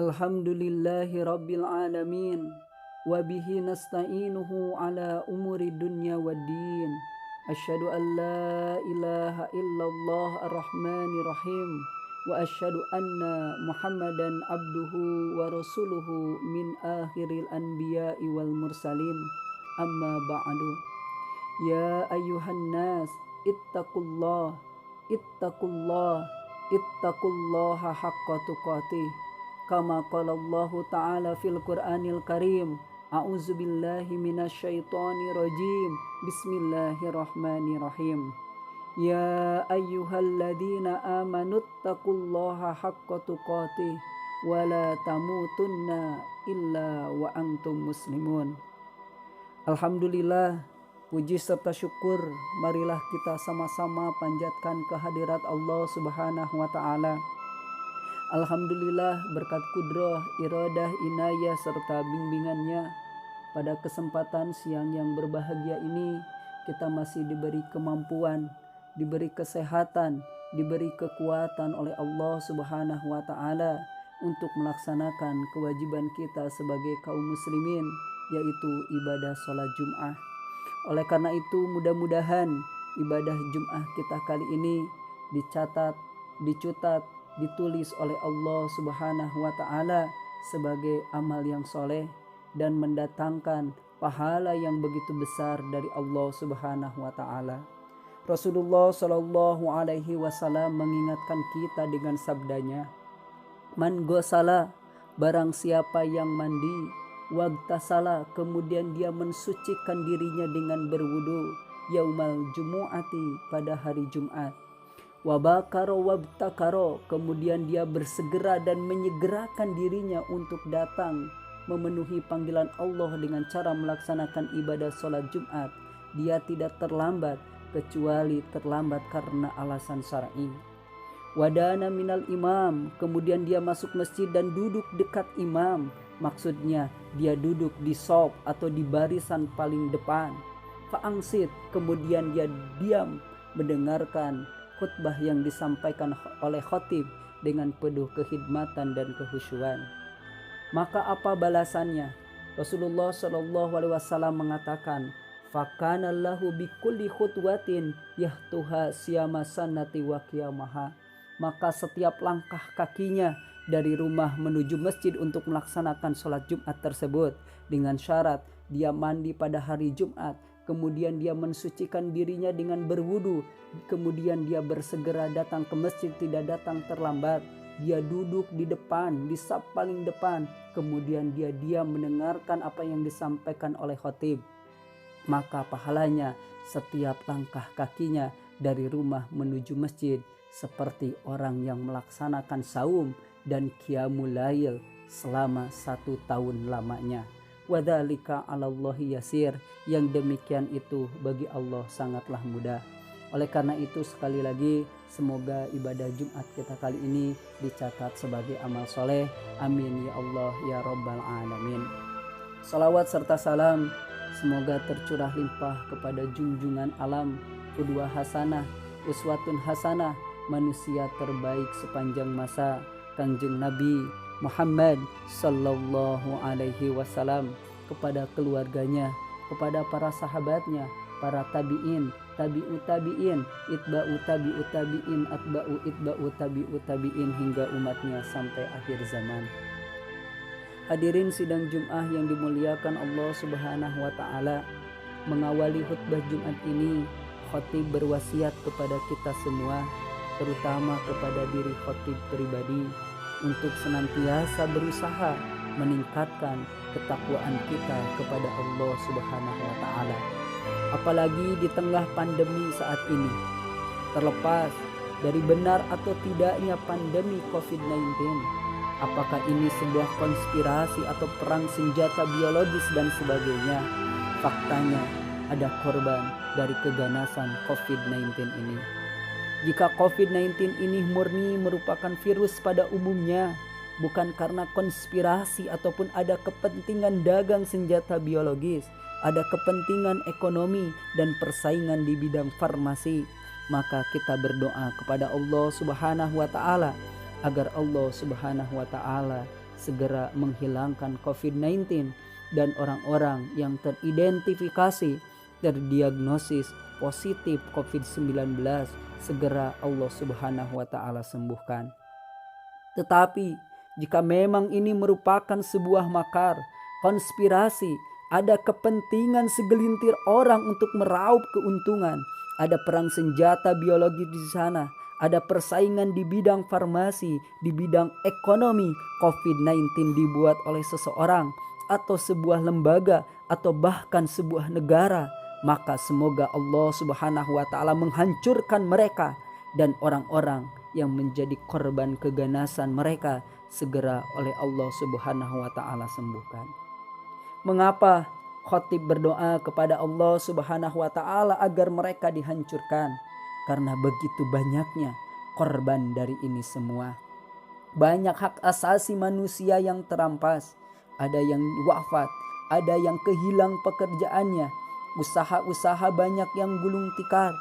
Alhamdulillahi Rabbil Alamin. Wabihi nasta'inuhu ala umuri dunya waddin. Asyhadu an la ilaha illallah ar-Rahmanir Rahim. Wa asyhadu anna Muhammadan abduhu wa rasuluhu min akhiril anbiya'i wal mursalin. Amma ba'du. Ya ayyuhan nas, ittaqullah, ittaqullah, ittaqullaha haqqa tuqatih. Kama qala Allah Ta'ala fil Qur'anil Karim. A'udzu billahi minasyaitonir rajim. Bismillahirrahmanirrahim. Ya ayyuhalladzina amanu taqullaha haqqa tuqatih wa la tamutunna illa wa antum muslimun. Alhamdulillah, puji serta syukur marilah kita sama-sama panjatkan kehadirat Allah Subhanahu wa Ta'ala. Alhamdulillah, berkat kudrah, iradah, inayah serta bimbingannya, pada kesempatan siang yang berbahagia ini kita masih diberi kemampuan, diberi kesehatan, diberi kekuatan oleh Allah Subhanahu wa Ta'ala untuk melaksanakan kewajiban kita sebagai kaum muslimin, yaitu ibadah sholat Jum'ah. Oleh karena itu, mudah-mudahan ibadah Jum'ah kita kali ini dicatat, dicutat, ditulis oleh Allah Subhanahu wa Ta'ala sebagai amal yang soleh dan mendatangkan pahala yang begitu besar dari Allah Subhanahu wa Ta'ala. Rasulullah Shallallahu Alaihi Wasallam mengingatkan kita dengan sabdanya, "Man gosala, barang siapa yang mandi, wagtasala, kemudian dia mensucikan dirinya dengan berwudu, yaumal jumu'ati, pada hari Jumat, wabakaro wabtakaro, kemudian dia bersegera dan menyegerakan dirinya untuk datang memenuhi panggilan Allah dengan cara melaksanakan ibadah sholat Jumat, dia tidak terlambat kecuali terlambat karena alasan syar'i. Wadana minal imam, kemudian dia masuk masjid dan duduk dekat imam, maksudnya dia duduk di shaf atau di barisan paling depan. Fa'angsit, kemudian dia diam mendengarkan khutbah yang disampaikan oleh khatib dengan penuh kekhidmatan dan kehusyuan. Maka apa balasannya? Rasulullah Shallallahu Alaihi Wasallam mengatakan, "Fakana lahu bikulli khutwatin yahtuha siyama sanati wa qiyamaha." Maka setiap langkah kakinya dari rumah menuju masjid untuk melaksanakan sholat Jumat tersebut, dengan syarat dia mandi pada hari Jumat, kemudian dia mensucikan dirinya dengan berwudu, kemudian dia bersegera datang ke masjid, tidak datang terlambat, dia duduk di depan, di saf paling depan, kemudian dia diam mendengarkan apa yang disampaikan oleh khatib, maka pahalanya setiap langkah kakinya dari rumah menuju masjid seperti orang yang melaksanakan saum dan qiyamul lail selama 1 tahun lamanya. Wadzalika 'alallahi yasir, yang demikian itu bagi Allah sangatlah mudah. Oleh karena itu, sekali lagi semoga ibadah Jumat kita kali ini dicatat sebagai amal soleh. Amin ya Allah ya Rabbal Alamin. Salawat serta salam semoga tercurah limpah kepada junjungan alam, qudwah hasanah, uswatun hasanah, manusia terbaik sepanjang masa, Kangjeng Nabi Muhammad Sallallahu Alaihi Wasallam, kepada keluarganya, kepada para sahabatnya, para tabi'in, tabi'ut tabi'in, itba'u tabi'ut tabi'in, atba'u itba'u tabi'ut tabi'in, hingga umatnya sampai akhir zaman. Hadirin sidang Jum'ah yang dimuliakan Allah Subhanahu wa Ta'ala, mengawali khutbah Jumat ini, khatib berwasiat kepada kita semua, terutama kepada diri khatib pribadi, untuk senantiasa berusaha meningkatkan ketakwaan kita kepada Allah Subhanahu wa Ta'ala. Apalagi di tengah pandemi saat ini. Terlepas dari benar atau tidaknya pandemi COVID-19, apakah ini sebuah konspirasi atau perang senjata biologis dan sebagainya, faktanya ada korban dari keganasan COVID-19 ini. Jika COVID-19 ini murni merupakan virus pada umumnya, bukan karena konspirasi ataupun ada kepentingan dagang senjata biologis, ada kepentingan ekonomi dan persaingan di bidang farmasi, maka kita berdoa kepada Allah Subhanahu wa Ta'ala agar Allah Subhanahu wa Ta'ala segera menghilangkan COVID-19 dan orang-orang yang teridentifikasi terdiagnosis positif COVID-19 segera Allah Subhanahu wa taala sembuhkan. Tetapi jika memang ini merupakan sebuah makar, konspirasi, ada kepentingan segelintir orang untuk meraup keuntungan, ada perang senjata biologi di sana, ada persaingan di bidang farmasi, di bidang ekonomi, COVID-19 dibuat oleh seseorang atau sebuah lembaga atau bahkan sebuah negara, maka semoga Allah Subhanahu wa taala menghancurkan mereka dan orang-orang yang menjadi korban keganasan mereka segera oleh Allah Subhanahu wa taala sembuhkan. Mengapa khatib berdoa kepada Allah Subhanahu wa taala agar mereka dihancurkan? Karena begitu banyaknya korban dari ini semua. Banyak hak asasi manusia yang terampas, ada yang wafat, ada yang kehilang pekerjaannya, usaha-usaha banyak yang gulung tikar,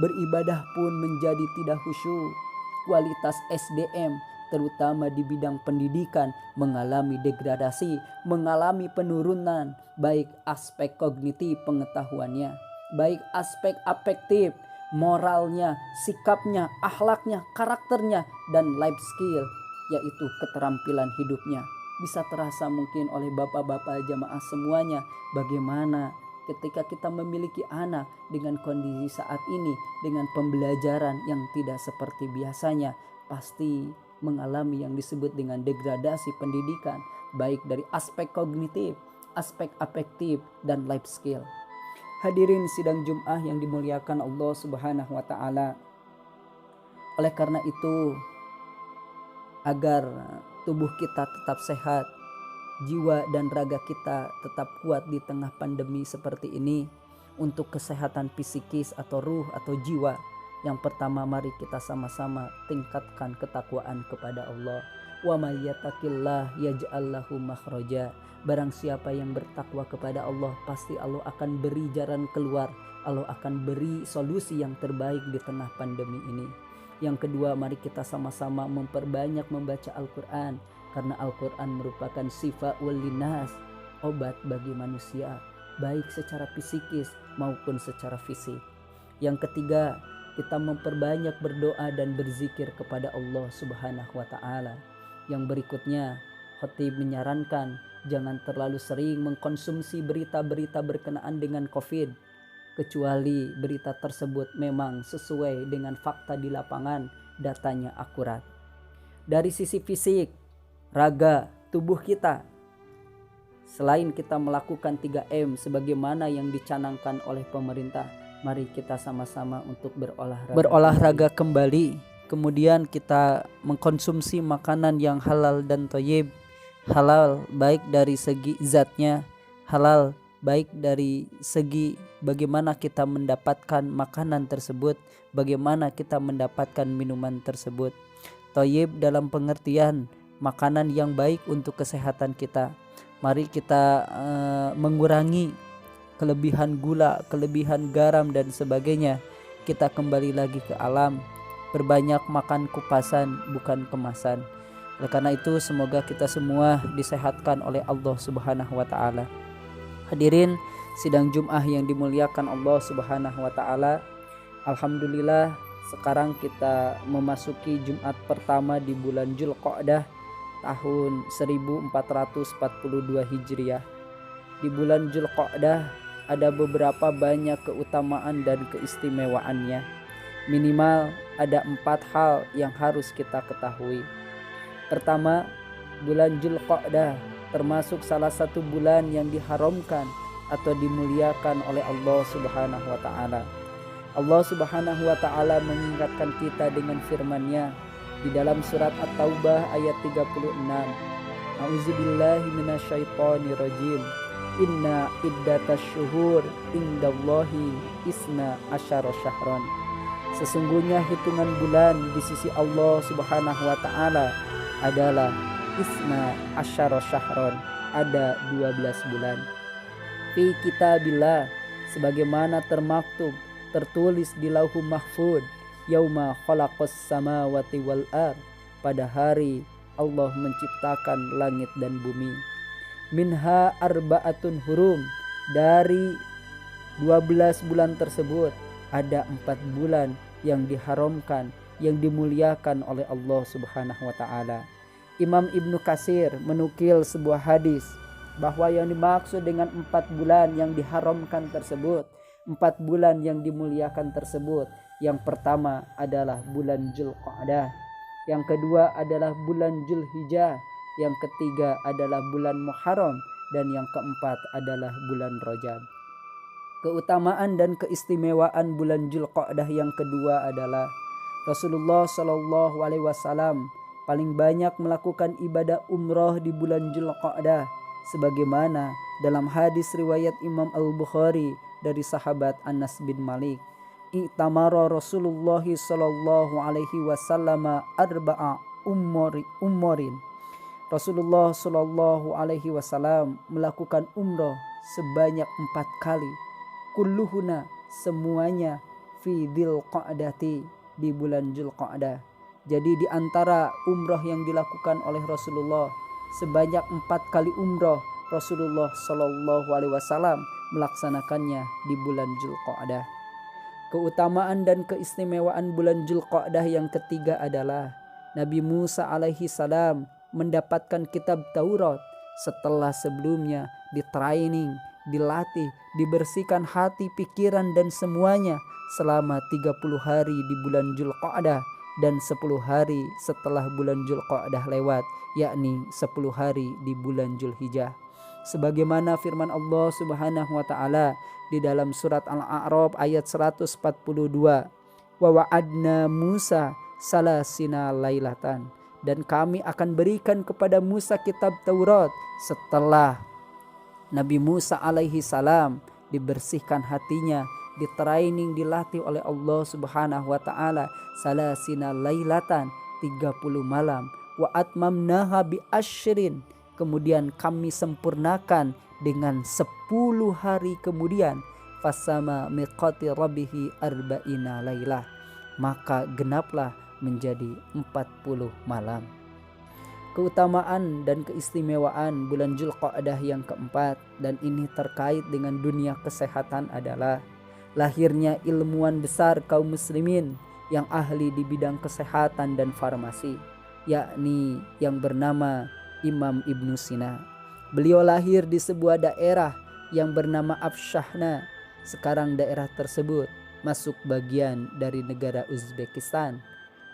beribadah pun menjadi tidak khusyuk. Kualitas SDM terutama di bidang pendidikan mengalami degradasi, mengalami penurunan, baik aspek kognitif pengetahuannya, baik aspek afektif, moralnya, sikapnya, akhlaknya, karakternya, dan life skill, yaitu keterampilan hidupnya. Bisa terasa mungkin oleh bapak-bapak jamaah semuanya bagaimana ketika kita memiliki anak dengan kondisi saat ini, dengan pembelajaran yang tidak seperti biasanya, pasti mengalami yang disebut dengan degradasi pendidikan, baik dari aspek kognitif, aspek afektif, dan life skill. Hadirin sidang Jum'ah yang dimuliakan Allah Subhanahu wa taala. Oleh karena itu, agar tubuh kita tetap sehat, jiwa dan raga kita tetap kuat di tengah pandemi seperti ini, untuk kesehatan psikis atau ruh atau jiwa, yang pertama mari kita sama-sama tingkatkan ketakwaan kepada Allah. Wa may yattaqillah yaj'al lahu makhraja. Barang siapa yang bertakwa kepada Allah, pasti Allah akan beri jalan keluar, Allah akan beri solusi yang terbaik di tengah pandemi ini. Yang kedua, mari kita sama-sama memperbanyak membaca Al-Quran, karena Al-Quran merupakan syifaa'ul linnas, obat bagi manusia, baik secara psikis maupun secara fisik. Yang ketiga, kita memperbanyak berdoa dan berzikir kepada Allah Subhanahu wa taala. Yang berikutnya, khatib menyarankan jangan terlalu sering mengkonsumsi berita-berita berkenaan dengan COVID, kecuali berita tersebut memang sesuai dengan fakta di lapangan, datanya akurat. Dari sisi fisik, raga, tubuh kita, selain kita melakukan 3M sebagaimana yang dicanangkan oleh pemerintah, mari kita sama-sama untuk berolahraga kembali. Kemudian kita mengkonsumsi makanan yang halal dan thayyib. Halal baik dari segi zatnya, halal baik dari segi bagaimana kita mendapatkan makanan tersebut, bagaimana kita mendapatkan minuman tersebut. Thayyib dalam pengertian makanan yang baik untuk kesehatan kita. Mari kita mengurangi kelebihan gula, kelebihan garam dan sebagainya. Kita kembali lagi ke alam, perbanyak makan kupasan bukan kemasan. Oleh karena itu semoga kita semua disehatkan oleh Allah Subhanahu wa taala. Hadirin sidang Jum'ah yang dimuliakan Allah Subhanahu wa taala. Alhamdulillah, sekarang kita memasuki Jumat pertama di bulan Dzulqa'dah tahun 1442 Hijriah. Di bulan Dzulqa'dah ada beberapa banyak keutamaan dan keistimewaannya. Minimal ada 4 hal yang harus kita ketahui. Pertama, bulan Dzulqa'dah termasuk salah satu bulan yang diharamkan atau dimuliakan oleh Allah Subhanahu wa taala. Allah Subhanahu wa taala mengingatkan kita dengan firman-Nya di dalam surat At-Taubah ayat 36. A'udzubillahi minasyaitonirrajim. Inna iddatasy-syuhur indallahi isna asyara syahran. Sesungguhnya hitungan bulan di sisi Allah Subhanahu wa taala adalah isna asyara syahran, ada 12 bulan. Fi kitabillah, sebagaimana termaktub tertulis di Lauhul Mahfuz, yauma khalaqas samawati wal ard, pada hari Allah menciptakan langit dan bumi. Minha arba'atun hurum, dari 12 bulan tersebut ada 4 bulan yang diharamkan, yang dimuliakan oleh Allah Subhanahu wa taala. Imam Ibnu Katsir menukil sebuah hadis bahwa yang dimaksud dengan 4 bulan yang diharamkan tersebut, 4 bulan yang dimuliakan tersebut, yang pertama adalah bulan Dzulqa'dah, yang kedua adalah bulan Dzulhijjah, yang ketiga adalah bulan Muharram, dan yang keempat adalah bulan Rajab. Keutamaan dan keistimewaan bulan Dzulqa'dah yang kedua adalah Rasulullah Shallallahu Alaihi Wasallam paling banyak melakukan ibadah umroh di bulan Dzulqa'dah, sebagaimana dalam hadis riwayat Imam Al-Bukhari dari sahabat Anas bin Malik. I'tamara Rasulullah Shallallahu Alaihi Wasallam arba'a ummorin. Rasulullah Shallallahu Alaihi Wasallam melakukan umroh sebanyak 4 kali. Kulluhuna, semuanya, fi Dzulqa'dati, di bulan Dzulqa'dah. Jadi di antara umroh yang dilakukan oleh Rasulullah, sebanyak 4 kali umroh Rasulullah Shallallahu Alaihi Wasallam melaksanakannya di bulan Dzulqa'dah. Keutamaan dan keistimewaan bulan Dzulqa'dah yang ketiga adalah Nabi Musa alaihi salam mendapatkan kitab Taurat setelah sebelumnya ditraining, dilatih, dibersihkan hati, pikiran dan semuanya selama 30 hari di bulan Dzulqa'dah dan 10 hari setelah bulan Dzulqa'dah lewat, yakni 10 hari di bulan Dzulhijjah. Sebagaimana firman Allah Subhanahu wa taala di dalam surat Al-A'raf ayat 142, wa wa'adna Musa salasina lailatan, dan kami akan berikan kepada Musa kitab Taurat setelah Nabi Musa alaihi salam dibersihkan hatinya, ditraining, dilatih oleh Allah Subhanahu wa taala salasina lailatan, 30 malam, wa atmamnaha bi asyrin, kemudian kami sempurnakan dengan 10 hari kemudian, fasama miqati rabbihi arba'ina lailah, maka genaplah menjadi 40 malam. Keutamaan dan keistimewaan bulan Dzulqa'dah yang keempat, dan ini terkait dengan dunia kesehatan, adalah lahirnya ilmuwan besar kaum muslimin yang ahli di bidang kesehatan dan farmasi, yakni yang bernama Imam Ibnu Sina. Beliau lahir di sebuah daerah yang bernama Afshahna. Sekarang daerah tersebut masuk bagian dari negara Uzbekistan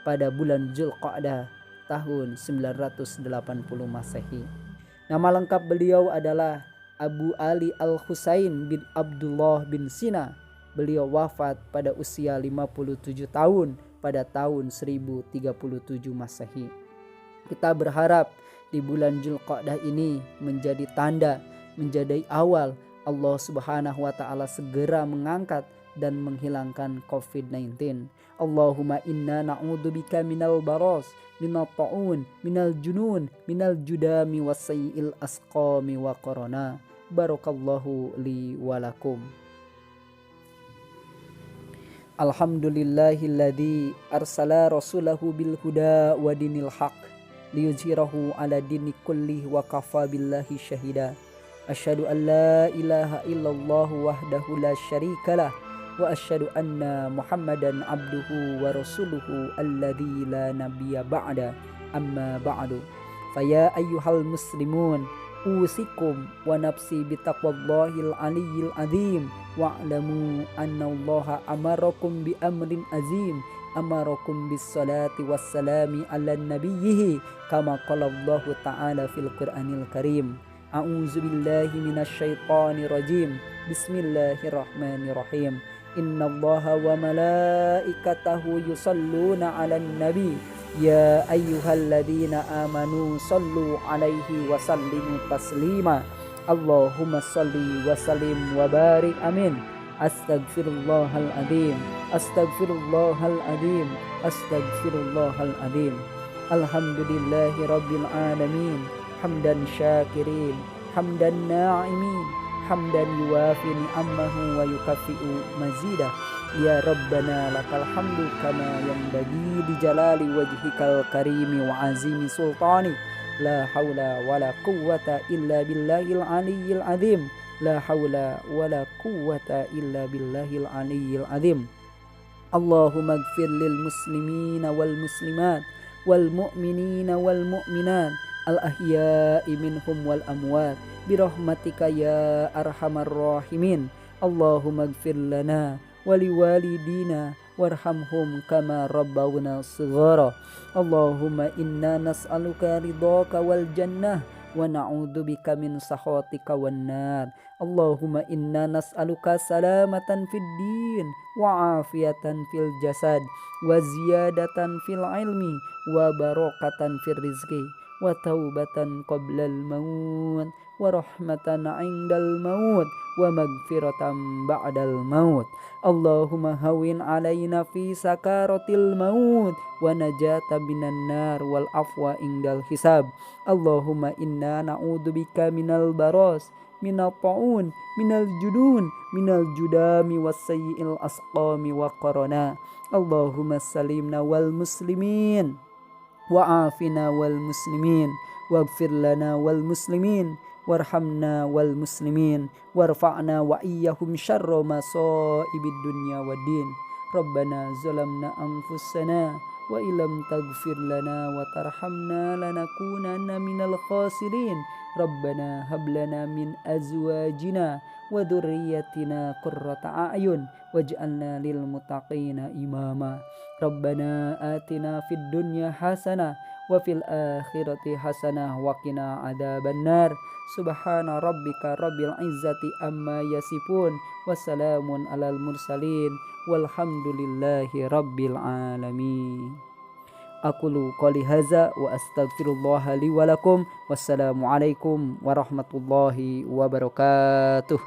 pada bulan Dzulqa'dah tahun 980 Masehi. Nama lengkap beliau adalah Abu Ali Al-Husain bin Abdullah bin Sina. Beliau wafat pada usia 57 tahun pada tahun 1037 Masehi. Kita berharap di bulan Dzulqa'dah ini menjadi tanda, menjadi awal Allah Subhanahu wa taala segera mengangkat dan menghilangkan COVID-19. Allahumma inna na'udzubika minal baras, minal ta'un, minal junun, minal judami wassayil asqami wa corona. Barakallahu li walakum. Alhamdulillahilladzi arsala rasulahu bil huda wa dinil haq liyuzhirahu ala dini kulli wa kafa billahi syahida. Asyhadu an la ilaha illallah wahdahu la syarikalah wa asyhadu anna Muhammadan abduhu wa rasuluhu alladzi la nabiyya ba'da, amma ba'du. Faya ayyuhal muslimun, usikum wa nafsi bitaqwallahil aliyyil azim, wa'lamu annallaha amarakum bi amrin azim, amarakum bis salati wassalami ala nabiyhi kama qala Allah ta'ala fil Qur'anil Karim. A'udzu billahi minasy syaithanir rajim. Bismillahirrahmanirrahim. Innallaha wa malaikatahu yusalluna 'alan nabi ya ayyuhalladzina amanu sallu 'alaihi wa sallimu taslima. Allahumma shalli wa sallim wa barik, amin. Astaghfirullahal adzim, astaghfirullahal adzim, astaghfirullahal adzim. Alhamdulillahi rabbil alamin, hamdan syakirin, hamdan na'imin, hamdan yuwafi ni'amahu wa yukafi'u mazidah. Ya Rabbana lakal hamdu kama yanbaghi li jalali wajhikal karimi wa azimi sultani. La haula wala quwwata illa billahil aliyyil azim. La haula wala quwwata illa billahil aliyyil azim. Allahumma ighfir lil muslimina wal muslimat wal mu'minina wal mu'minat al ahya'i minhum wal amwat birahmatika ya arhamar rahimin. Allahumma ighfir lana wa liwalidina warhamhum kama rabbawna shighara. Allahumma inna nas'aluka ridhaka wal jannah wa na'udzubika min sakhatika wan nar. Allahumma inna nas'aluka salamatan fid din wa afiyatan fil jasad wa ziyadatan fil ilmi wa barakatan fil rizqi wa taubatan qablal maut wa rahmatan 'indal maut wa magfiratan ba'dal maut. Allahumma hawin 'alaina fi sakaratil maut wa najata minan nar wal afwa indal hisab. Allahumma inna na'udzubika minal baras minal ta'un minal judun minal judami wassayyi'il asqami wa qarana. Allahumma salimna wal muslimin wa afina wal muslimin waghfir lana wal muslimin warhamna wal muslimin warfa'na wa iyyahum syarra masaibid dunya waddin. Rabbana zalamna anfusana wa ilam taghfir lana wa tarhamna lanakunanna minal khasirin. Rabbana hablana min azwajina wa dhurriyyatina qurrata a'yun waj'alna lil muttaqina imama. Rabbana atina fid dunya hasanah wa fil akhirati hasanah wa qina adzabannar. Subhana rabbika rabbil izzati amma yasifun wassalamun alal mursalin walhamdulillahi rabbil alamin. Aqulu qouli hadza wa astaghfirullah li wa lakum. Wassalamu alaikum warahmatullahi wabarakatuh.